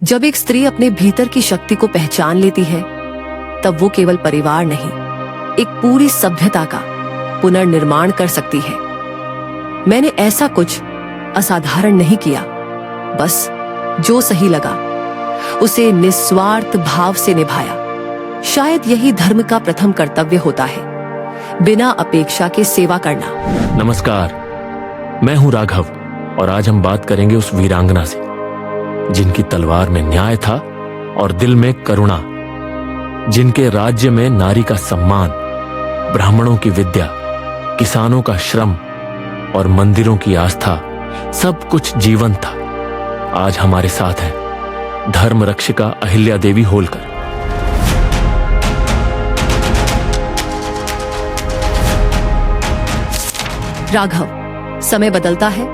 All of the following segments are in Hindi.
जब एक स्त्री अपने भीतर की शक्ति को पहचान लेती है, तब वो केवल परिवार नहीं, एक पूरी सभ्यता का पुनर्निर्माण कर सकती है। मैंने ऐसा कुछ असाधारण नहीं किया, बस जो सही लगा उसे निस्वार्थ भाव से निभाया। शायद यही धर्म का प्रथम कर्तव्य होता है, बिना अपेक्षा के सेवा करना। नमस्कार, मैं हूं राघव और आज हम बात करेंगे उस वीरांगना से जिनकी तलवार में न्याय था और दिल में करुणा, जिनके राज्य में नारी का सम्मान, ब्राह्मणों की विद्या, किसानों का श्रम और मंदिरों की आस्था, सब कुछ जीवंत था। आज हमारे साथ है धर्म रक्षिका अहिल्या देवी होलकर। राघव, समय बदलता है,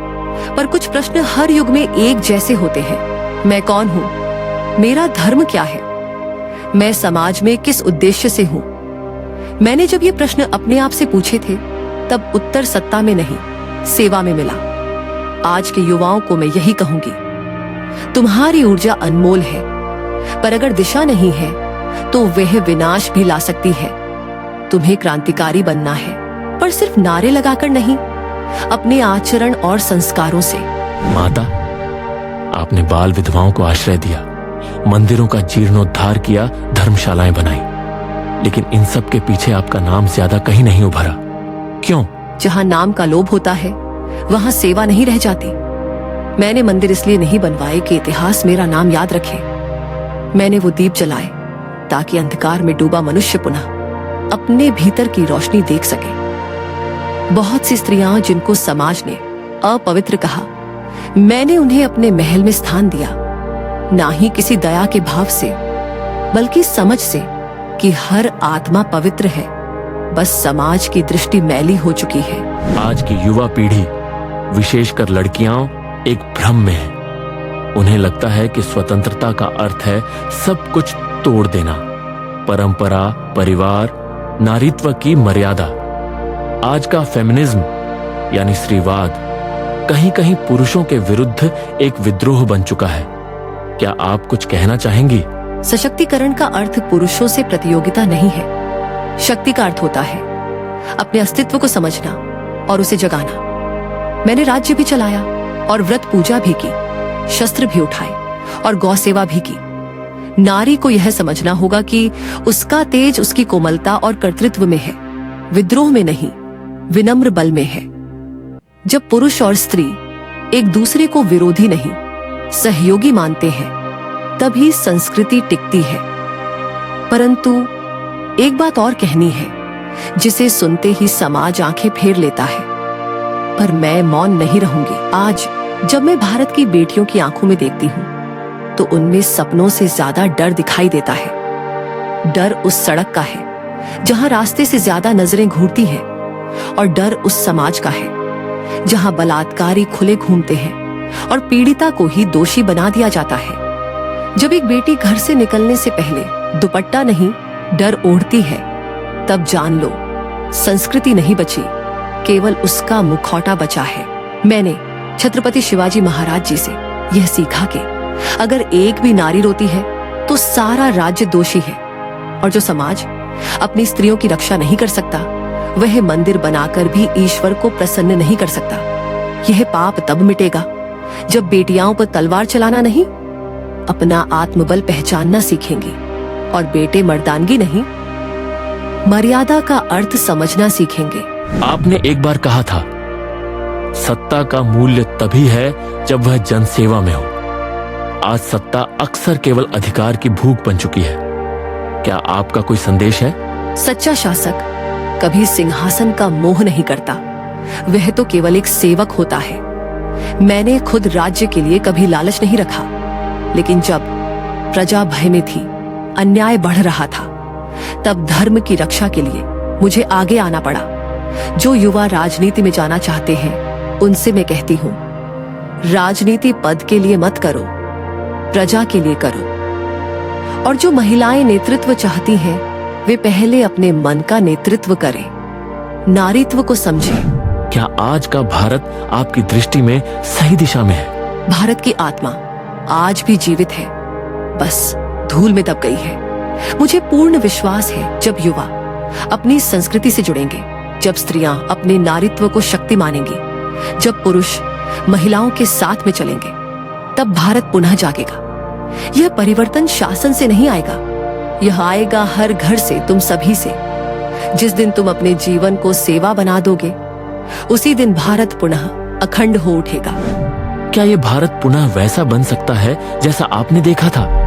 पर कुछ प्रश्न हर युग में एक जैसे होते हैं। मैं कौन हूं? मेरा धर्म क्या है? मैं समाज में किस उद्देश्य से हूं? मैंने जब ये प्रश्न अपने आप से पूछे थे, तब उत्तर सत्ता में नहीं, सेवा में मिला। आज के युवाओं को मैं यही कहूंगी, तुम्हारी ऊर्जा अनमोल है, पर अगर दिशा नहीं है तो वह विनाश भी ला सकती है। तुम्हें क्रांतिकारी बनना है, पर सिर्फ नारे लगाकर नहीं, अपने आचरण और संस्कारों से। माता, आपने बाल विधवाओं को आश्रय दिया, मंदिरों का जीर्णोद्धार किया, धर्मशालाएं बनाई, लेकिन इन सब के पीछे आपका नाम ज्यादा कहीं नहीं उभरा। क्यों? जहां नाम का लोभ होता है, वहां सेवा नहीं रह जाती। मैंने मंदिर इसलिए नहीं बनवाए कि इतिहास मेरा नाम याद रखे। मैंने वो दीप जलाए ताकि अंधकार में डूबा मनुष्य पुनः अपने भीतर की रोशनी देख सके। बहुत सी स्त्रियां जिनको समाज ने अपवित्र कहा, मैंने उन्हें अपने महल में स्थान दिया, ना ही किसी दया के भाव से, बल्कि समझ से कि हर आत्मा पवित्र है, बस समाज की दृष्टि मैली हो चुकी है। आज की युवा पीढ़ी, विशेषकर लड़कियां, एक भ्रम में है। उन्हें लगता है कि स्वतंत्रता का अर्थ है सब कुछ तोड़ देना, परंपरा, परिवार, नारीत्व की मर्यादा। आज का फेमिनिज्म यानी स्त्रीवाद कहीं कहीं पुरुषों के विरुद्ध एक विद्रोह बन चुका है। क्या आप कुछ कहना चाहेंगी? सशक्तिकरण का अर्थ पुरुषों से प्रतियोगिता नहीं है। शक्ति का अर्थ होता है अपने अस्तित्व को समझना और उसे जगाना। मैंने राज्य भी चलाया और व्रत पूजा भी की, शस्त्र भी उठाए और गौ सेवा भी की। नारी को यह समझना होगा कि उसका तेज उसकी कोमलता और कर्तृत्व में है, विद्रोह में नहीं, विनम्र बल में है। जब पुरुष और स्त्री एक दूसरे को विरोधी नहीं, सहयोगी मानते हैं, तभी संस्कृति टिकती है। परंतु एक बात और कहनी है, जिसे सुनते ही समाज आंखें फेर लेता है, पर मैं मौन नहीं रहूंगी। आज जब मैं भारत की बेटियों की आंखों में देखती हूं, तो उनमें सपनों से ज्यादा डर दिखाई देता है। डर उस सड़क का है जहां रास्ते से ज्यादा नजरें घूरती हैं, और डर उस समाज का है जहां बलात्कारी खुले घूमते हैं और पीड़िता को ही दोषी बना दिया जाता है। जब एक बेटी घर से निकलने से पहले दुपट्टा नहीं, डर ओढ़ती है, तब जान लो संस्कृति नहीं बची, केवल उसका मुखौटा बचा है। मैंने छत्रपति शिवाजी महाराज जी से यह सीखा कि अगर एक भी नारी रोती है तो सारा राज्य दोषी है, और जो समाज अपनी स्त्रियों की रक्षा नहीं कर सकता, वह मंदिर बनाकर भी ईश्वर को प्रसन्न नहीं कर सकता। यह पाप तब मिटेगा जब बेटियां पर तलवार चलाना नहीं, अपना आत्मबल पहचानना सीखेंगी, और बेटे मर्दानगी नहीं, मर्यादा का अर्थ समझना सीखेंगे। आपने एक बार कहा था, सत्ता का मूल्य तभी है जब वह जनसेवा में हो। आज सत्ता अक्सर केवल अधिकार की भूख बन चुकी है। क्या आपका कोई संदेश है? सच्चा शासक कभी सिंहासन का मोह नहीं करता, वह तो केवल एक सेवक होता है। मैंने खुद राज्य के लिए कभी लालच नहीं रखा, लेकिन जब प्रजा भय में थी, अन्याय बढ़ रहा था, तब धर्म की रक्षा के लिए मुझे आगे आना पड़ा। जो युवा राजनीति में जाना चाहते हैं, उनसे मैं कहती हूँ, राजनीति पद के लिए मत करो, प्रजा के लिए करो। और जो महिलाएं नेतृत्व चाहती हैं, वे पहले अपने मन का नेतृत्व करें, नारीत्व को समझें। क्या आज का भारत आपकी दृष्टि में सही दिशा में है? भारत की आत्मा आज भी जीवित है, बस धूल में दब गई है। मुझे पूर्ण विश्वास है जब युवा अपनी संस्कृति से जुड़ेंगे, जब स्त्रियां अपने नारीत्व को शक्ति मानेंगी, जब पुरुष महिलाओं के साथ में चलेंगे, तब भारत पुनः जागेगा। यह परिवर्तन शासन से नहीं आएगा, यह आएगा हर घर से, तुम सभी से। जिस दिन तुम अपने जीवन को सेवा बना दोगे, उसी दिन भारत पुनः अखंड हो उठेगा। क्या ये भारत पुनः वैसा बन सकता है जैसा आपने देखा था?